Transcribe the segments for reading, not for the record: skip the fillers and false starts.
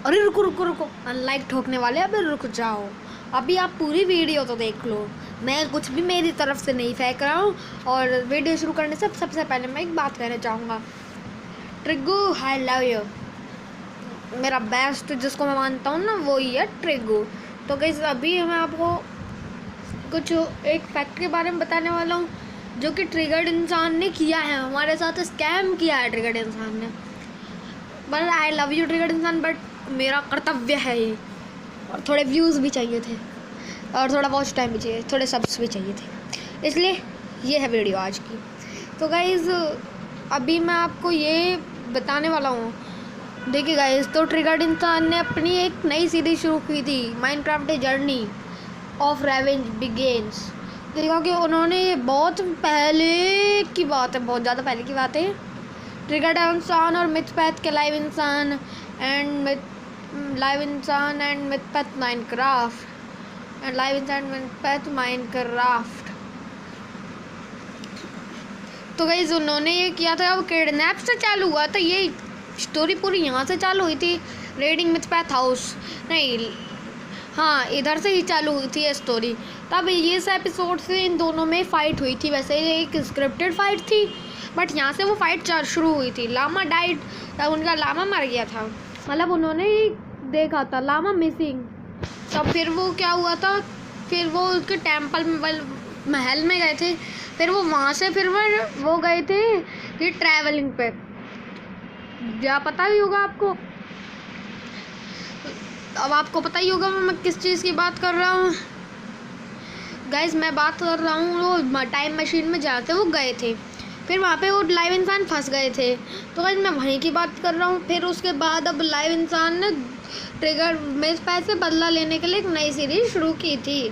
अरे रुको रुको रुको, अनलाइक ठोकने वाले, अबे रुक जाओ, अभी आप पूरी वीडियो तो देख लो। मैं कुछ भी मेरी तरफ से नहीं फेंक रहा हूँ। और वीडियो शुरू करने से सबसे पहले मैं एक बात कहना चाहूँगा, ट्रिगू आई लव यू। मेरा बेस्ट जिसको मैं मानता हूँ ना वो ही है ट्रिगू। तो गाइस अभी मैं आपको कुछ एक फैक्ट के बारे में बताने वाला हूँ जो कि ट्रिगर्ड इंसान ने किया है, हमारे साथ स्कैम किया है ट्रिगर्ड इंसान ने। But I love you triggered इंसान, बट मेरा कर्तव्य है ये। और थोड़े व्यूज़ भी चाहिए थे और थोड़ा वॉच टाइम भी चाहिए, थोड़े सब्स भी चाहिए थे, इसलिए ये है वीडियो आज की। तो गाइज़ अभी मैं आपको ये बताने वाला हूँ, देखिए गाइज़, तो ट्रिगर्ड इंसान ने अपनी एक नई सीरीज शुरू की थी, Minecraft journey of revenge begins. देखा कि उन्होंने ये बहुत पहले की बात है, बहुत ज़्यादा पहले की बात है। ट्रिगर्ड इंसान और मिथपैथ के लाइव इंसान एंड मिथपैथ माइनक्राफ्ट एंड लाइव इंसान मिथपैथ माइनक्राफ्ट। तो गाइस उन्होंने ये किया था, अब किडनैप से चालू हुआ था, ये स्टोरी पूरी यहाँ से चालू हुई थी, रेडिंग मिथपैथ हाउस नहीं, हाँ इधर से ही चालू हुई थी ये स्टोरी। तब इस एपिसोड से इन दोनों में फ़ाइट हुई थी, वैसे एक स्क्रिप्टेड फाइट थी, बट यहाँ से वो फाइट शुरू हुई थी। लामा डाइड, तब उनका लामा मर गया था, मतलब उन्होंने ही देखा था लामा मिसिंग। तब फिर वो क्या हुआ था, फिर वो उसके टेम्पल महल में गए थे, फिर वो वहाँ से फिर वो गए थे कि ट्रैवलिंग पे, क्या पता ही होगा आपको। अब आपको पता ही होगा मैं किस चीज़ की बात कर रहा हूँ। गाइस मैं बात कर रहा हूँ वो टाइम मशीन में जाते वो गए थे, फिर वहाँ पे वो लाइव इंसान फंस गए थे, तो गाइस मैं वहीं की बात कर रहा हूँ। फिर उसके बाद अब लाइव इंसान ने ट्रिगर में पैसे बदला लेने के लिए एक नई सीरीज शुरू की थी।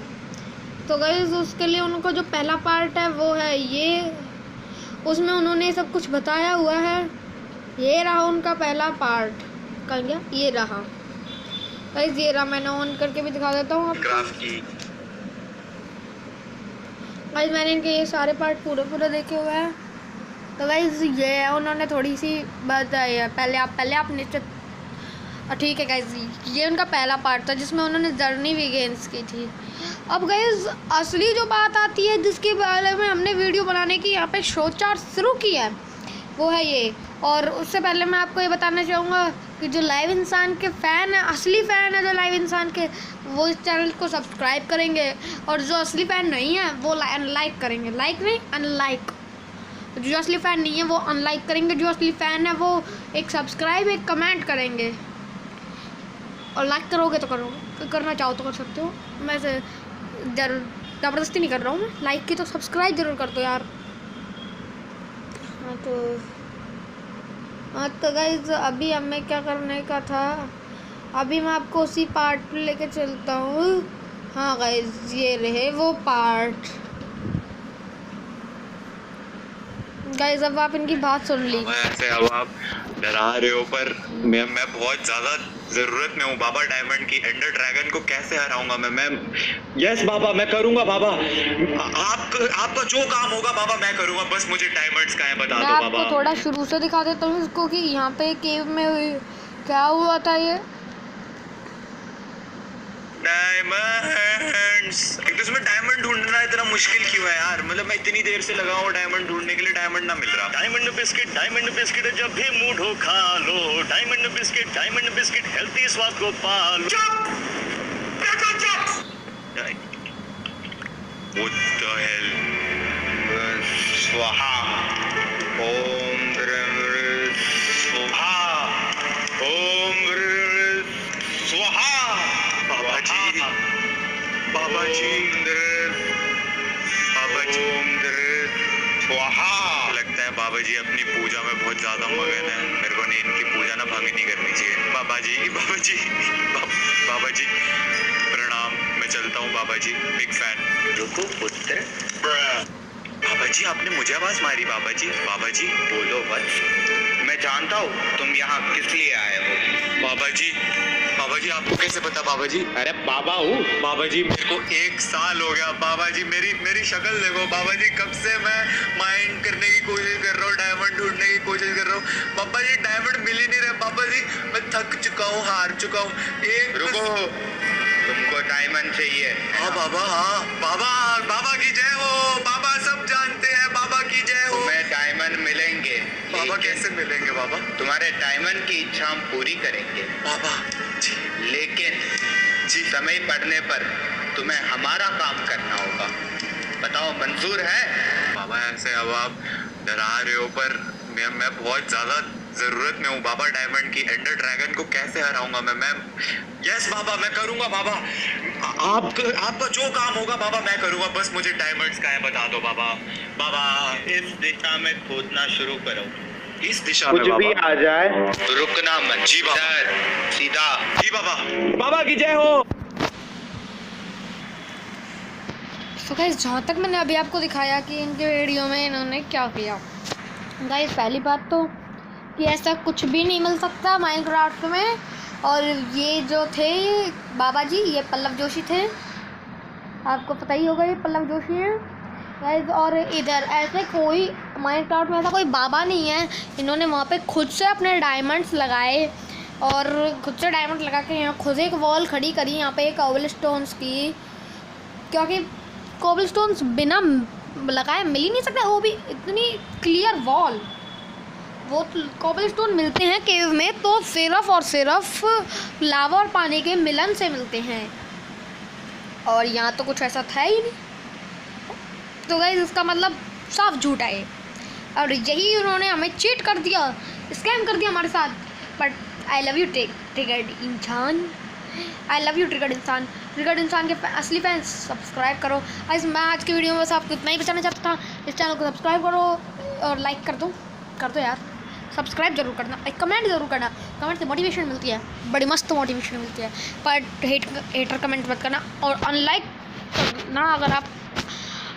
तो गाइस उसके लिए उनका जो पहला पार्ट है वो है ये, उसमें उन्होंने सब कुछ बताया हुआ है। ये रहा उनका पहला पार्ट, कहाँ गया, ये रहा गाइस, ये रहा, मैंने ऑन करके भी दिखा देता हूँ आपको। गाइस मैंने इनके ये सारे पार्ट पूरे देखे हुए हैं। तो गाइस ये है, उन्होंने थोड़ी सी बताई है, पहले आप नीचे, ठीक है गाइस, ये उनका पहला पार्ट था जिसमें उन्होंने जर्नी बिगिंस की थी। अब गाइस असली जो बात आती है जिसके बारे में हमने वीडियो बनाने की यहाँ पे सोच शुरू की है वो है ये। और उससे पहले मैं आपको ये बताना चाहूँगा कि जो लाइव इंसान के फ़ैन है, असली फ़ैन है जो लाइव इंसान के, वो इस चैनल को सब्सक्राइब करेंगे, और जो असली फ़ैन नहीं है वो अनलाइक करेंगे, लाइक नहीं अनलाइक। जो असली फ़ैन नहीं है वो अनलाइक करेंगे, जो असली फ़ैन है वो एक सब्सक्राइब एक कमेंट करेंगे, और लाइक करोगे तो करोगे, करना चाहो तो कर सकते हो, मैं ज़बरदस्ती नहीं कर रहा हूँ मैं, लाइक की तो सब्सक्राइब ज़रूर कर दो यार। हाँ तो गाइज अभी हमें क्या करने का था, अभी मैं आपको उसी पार्ट पे लेके चलता हूँ। हाँ गाइज ये रहे वो पार्ट। गाइज अब आप इनकी बात सुन ली। ऐसे अब आप डरा रहे हो, पर मैं बहुत ज़्यादा ज़रूरत में हूँ बाबा डायमंड की। एंडर ड्रैगन को कैसे हराऊंगा मैं यस बाबा मैं करूँगा बाबा, आपका जो काम होगा बाबा मैं करूँगा, बस मुझे डायमंड्स का है बता दो बाबा। आपको थोड़ा शुरू से दिखा देता हूँ इसको कि यहाँ पे केव में क्या हुआ था। ये डायमंड्स, एक तो इसमें डायमंड ढूंढना इतना मुश्किल क्यों है यार, मतलब मैं इतनी देर से लगा हूँ डायमंड ढूंढने के लिए, डायमंड ना मिल रहा। डायमंड बिस्किट जब भी मूड हो खा लो, डायमंड बिस्किट हेल्थी स्वास्थ्य को पालो। What the hell? स्वाहा ओम स्वाहा ओम स्वाहा। बाबा जी स्वाहा। लगता है बाबा जी अपनी पूजा में बहुत ज्यादा मगन है, मेरे को नहीं इनकी पूजा ना भंग नहीं करनी चाहिए। बाबा जी प्रणाम, मैं चलता हूँ बाबा जी, बिग फैन। रुको पुत्र। बाबा जी आपने मुझे आवाज मारी। बाबा जी बोलो वत्स। मैं जानता हूँ तुम यहाँ किस लिए आए हो। बाबा जी बाबा जी आपको कैसे पता बाबा जी? अरे बाबा हूँ। बाबा जी मेरे को 1 साल हो गया बाबा जी, मेरी शक्ल देखो बाबा जी, कब से मैं माइंड करने की कोशिश कर रहा हूँ, डायमंड ढूंढने की कोशिश कर रहा हूँ बाबा जी, डायमंड मिल ही नहीं रहे बाबा जी, मैं थक चुका हूँ, हार चुका हूँ। एक रुको, तुमको डायमंड चाहिए? हाँ बाबा, हाँ बाबा, बाबा की जय हो बाबा, सब जानते हैं बाबा की जय हो। तुम्हें डायमंड मिलेंगे बाबा कैसे मिलेंगे बाबा? तुम्हारे डायमंड की इच्छा हम पूरी करेंगे बाबा जी, लेकिन समय पड़ने पर तुम्हें हमारा काम करना होगा। बताओ मंजूर है? बाबा ऐसे अब आप डरा रहे हो, पर मैं बहुत ज्यादा जरूरत में हूँ बाबा डायमंड की। एंडर ड्रैगन को कैसे हराऊंगा मैं? यस बाबा, मैं करूंगा बाबा, आपका जो काम होगा बाबा मैं करूंगा, बस मुझे डायमंड्स का है बता दो बाबा। बाबा इस दिशा में खोदना शुरू करो। इस दिशा में कुछ भी बाबा? आ जाए रुकना मत। जी बाबा। इधर, सीधा। जी बाबा, बाबा की जय हो। तो गाइस जहाँ तक मैंने अभी आपको दिखाया कि इनके वीडियो में इन्होंने क्या किया, गाइस पहली बात तो कि ऐसा कुछ भी नहीं मिल सकता माइनक्राफ्ट में। और ये जो थे बाबा जी, ये पल्लव जोशी थे, आपको पता ही होगा ये पल्लव जोशी हैं गाइस। और इधर ऐसे कोई माइनक्राफ्ट में ऐसा कोई बाबा नहीं है, इन्होंने वहाँ पे खुद से अपने डायमंड्स लगाए और खुद से डायमंड लगा के यहाँ खुद एक वॉल खड़ी करी यहाँ पे कोबलस्टोन्स की, क्योंकि कोबलस्टोन्स बिना लगाए मिल ही नहीं सकता, वो भी इतनी क्लियर वॉल। वो कोबलस्टोन मिलते हैं केव में तो सिर्फ और सिर्फ लावा और पानी के मिलन से मिलते हैं, और यहाँ तो कुछ ऐसा था ही नहीं। तो गाइस इसका मतलब साफ झूठा है, और यही उन्होंने हमें चीट कर दिया, स्कैम कर दिया हमारे साथ। But I love you triggered इंसान, आई लव यू ट्रिगर्ड इंसान। ट्रिगर्ड इंसान के असली फैंस सब्सक्राइब करो। मैं आज की वीडियो में बस आपको इतना ही बताना चाहता था, इस चैनल को सब्सक्राइब करो और लाइक कर दो यार, सब्सक्राइब जरूर करना, एक कमेंट ज़रूर करना, कमेंट से मोटिवेशन मिलती है, बड़ी मस्त मोटिवेशन मिलती है। पर हेटर कमेंट मत करना, और अनलाइक करना अगर आप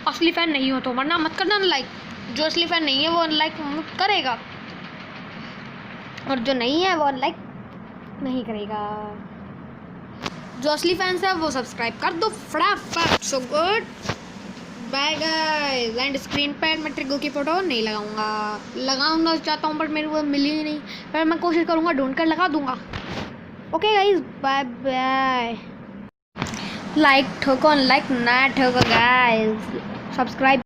असली फ़ैन नहीं हो तो, वरना मत करना अनलाइक। जो असली फ़ैन नहीं है वो अनलाइक करेगा, और जो नहीं है वो अनलाइक नहीं करेगा। जो असली फैंस है वो सब्सक्राइब कर दो फटाफट। So good bye guys. End screen पर मैं ट्रिगो की फ़ोटो नहीं लगाऊंगा चाहता हूँ, बट मेरे को मिली ही नहीं, पर मैं कोशिश करूँगा ढूंढ कर लगा दूँगा। Okay guys, bye bye. Like ठोको, अनलाइक ना ठोको गाइस, सब्सक्राइब